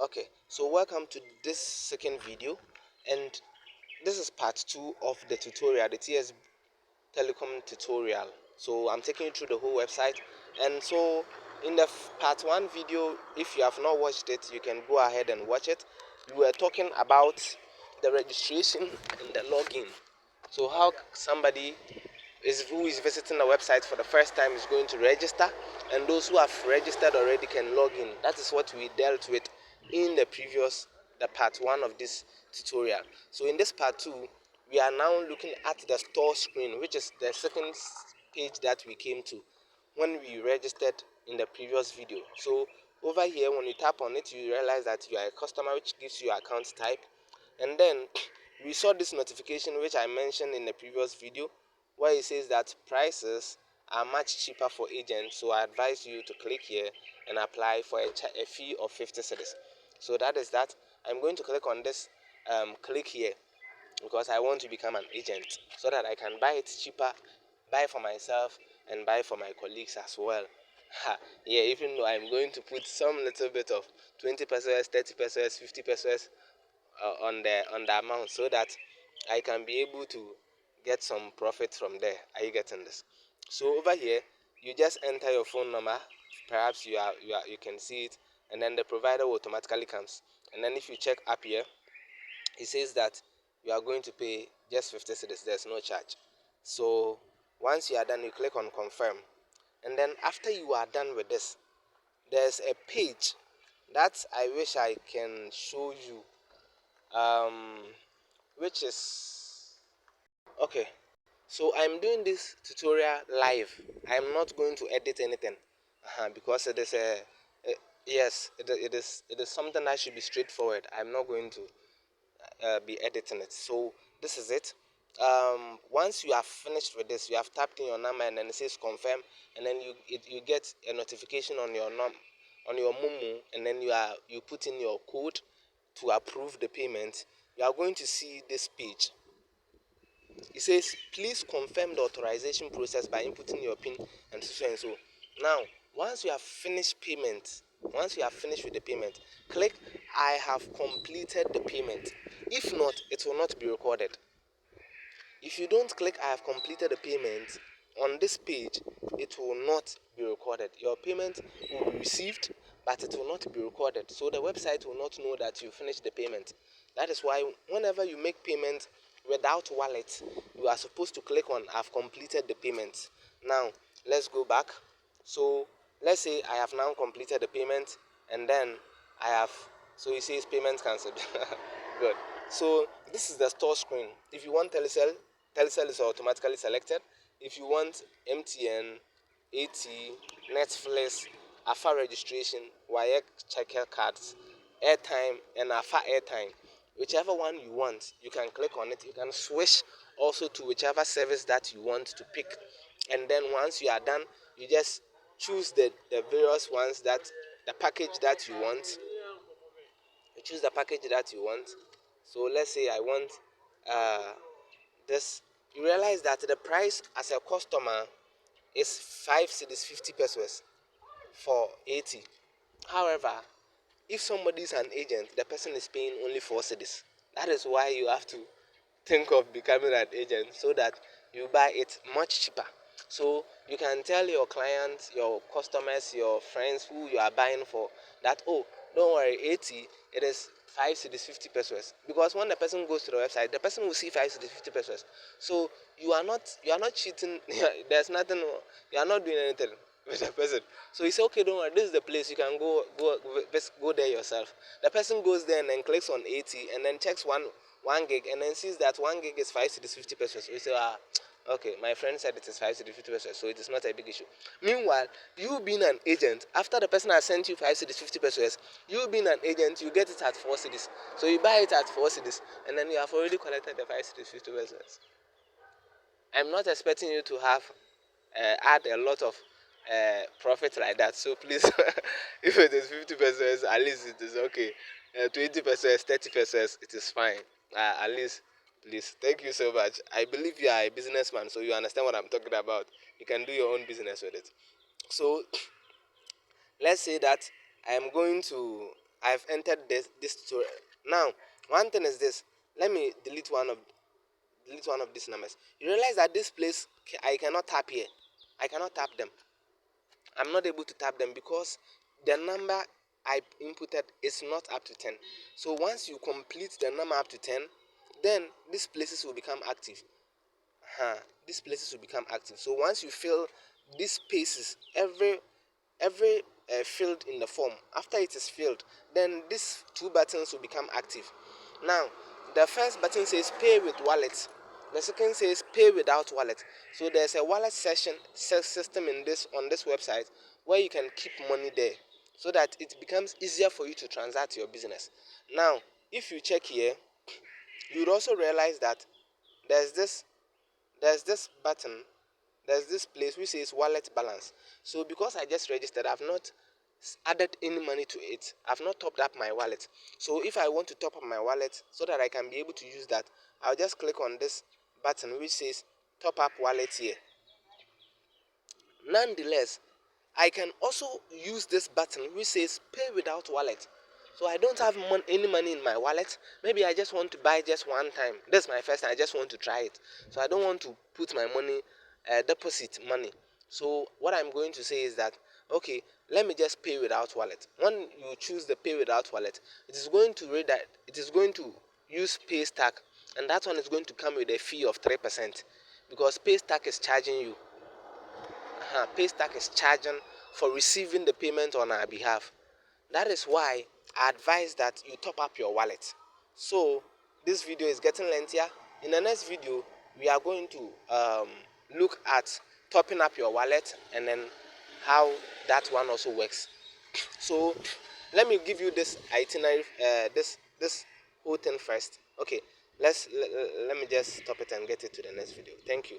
Okay, so welcome to this second video, and this is part 2 of the tutorial, the TS Telecom tutorial. So I'm taking you through the whole website, and so in the part 1 video, if you have not watched it, you can go ahead and watch it. We were talking about the registration and the login. So how somebody who is visiting the website for the first time is going to register, and those who have registered already can log in. That is what we dealt with in the part 1 of this tutorial. So in this part 2, we are now looking at the store screen, which is the second page that we came to when we registered in the previous video. So over here, when you tap on it, you realize that you are a customer, which gives you account type. And then we saw this notification which I mentioned in the previous video, where it says that prices are much cheaper for agents. So I advise you to click here and apply for a fee of 50 cedis. So that is that. I'm going to click on this click here because I want to become an agent so that I can buy it cheaper, buy for myself, and buy for my colleagues as well. Yeah, even though I'm going to put some little bit of 20 pesos, 30 pesos, 50 pesos on the amount so that I can be able to get some profit from there. Are you getting this? So over here, you just enter your phone number. Perhaps you can see it, and then the provider will automatically comes. And then if you check up here, it says that you are going to pay just 50 cedis. There's no charge. So once you are done, you click on confirm, and then after you are done with this, there's a page that I wish I can show you, which is okay. So I'm doing this tutorial live. I'm not going to edit anything, because it is yes, it is something that should be straightforward. I'm not going to be editing it. So this is it. Once you have finished with this, you have tapped in your number, and then it says confirm, and then you get a notification on your on your Momo, and then you put in your code to approve the payment. You are going to see this page. It says, please confirm the authorization process by inputting your PIN and so and so. Now, once you have finished payment, once you have finished with the payment, click I have completed the payment. If not, it will not be recorded. If you don't click I have completed the payment on this page, it will not be recorded. Your payment will be received, but it will not be recorded. So the website will not know that you finished the payment. That is why whenever you make payment without wallet, you are supposed to click on I've completed the payment. Now, let's go back. So let's say I have now completed the payment, and then I have, so it says payment cancelled. Good. So this is the store screen. If you want Telecel, Telecel is automatically selected. If you want MTN, AT, Netflix, AFA registration, WAEC checker cards, airtime, and AFA airtime, whichever one you want, you can click on it. You can switch also to whichever service that you want to pick. And then once you are done, you just choose the various ones, that the package that you want. You choose the package that you want. So let's say I want this. You realize that the price as a customer is 5 cedis 50 pesos for 80. However, if somebody is an agent, the person is paying only 4 cedis. That is why you have to think of becoming an agent so that you buy it much cheaper. So you can tell your clients, your customers, your friends who you are buying for that, oh, don't worry, 80, it is 5 cedis 50 pesos. Because when the person goes to the website, the person will see 5 cedis 50 pesos. So you are not cheating. There's nothing, you are not doing anything with the person. So he said, okay, don't worry, this is the place, you can go there yourself. The person goes there and then clicks on 80 and then checks one gig and then sees that 1 gig is 5 cedis 50 pesos. So you say, okay, my friend said it is 5 cedis 50 pesos, so it is not a big issue. Meanwhile, you being an agent, after the person has sent you 5 cedis 50 pesos, you being an agent, you get it at 4 cedis. So you buy it at 4 cedis, and then you have already collected the 5 cedis 50 pesos. I'm not expecting you to have add a lot of profit like that. So please, if it is 50 pesos, at least it is okay. 20 pesos, 30 pesos, it is fine. At least, please. Thank you so much. I believe you are a businessman, so you understand what I'm talking about. You can do your own business with it. So let's say that I am going to I've entered this tutorial. Now, one thing is this. Let me delete one of these numbers. You realize that this place I cannot tap here. I cannot tap them. I'm not able to tap them because the number I inputted is not up to 10. So once you complete the number up to 10, then these places will become active. These places will become active. So once you fill these spaces, every field in the form, after it is filled, then these two buttons will become active. Now, the first button says pay with wallet. The second says pay without wallet. So there's a wallet system in this on this website where you can keep money there so that it becomes easier for you to transact your business. Now, if you check here, you would also realize that there's this there's this button, there's this place which says wallet balance. So because I just registered, I've not added any money to it. I've not topped up my wallet. So if I want to top up my wallet so that I can be able to use that, I'll just click on this button which says top up wallet here. Nonetheless, I can also use this button which says pay without wallet. So I don't have any money in my wallet. Maybe I just want to buy just one time. This is my first time. I just want to try it. So I don't want to put my money, deposit money. So what I'm going to say is that, okay, let me just pay without wallet. When you choose the pay without wallet, it is going to read that it is going to use pay stack, and that one is going to come with a fee of 3% because pay stack is charging you. Paystack is charging for receiving the payment on our behalf. That is why I advise that you top up your wallet. So this video is getting lengthier. In the next video, we are going to look at topping up your wallet and then how that one also works. So let me give you this itinerary, this whole thing first. Okay, let me just stop it and get it to the next video. Thank you.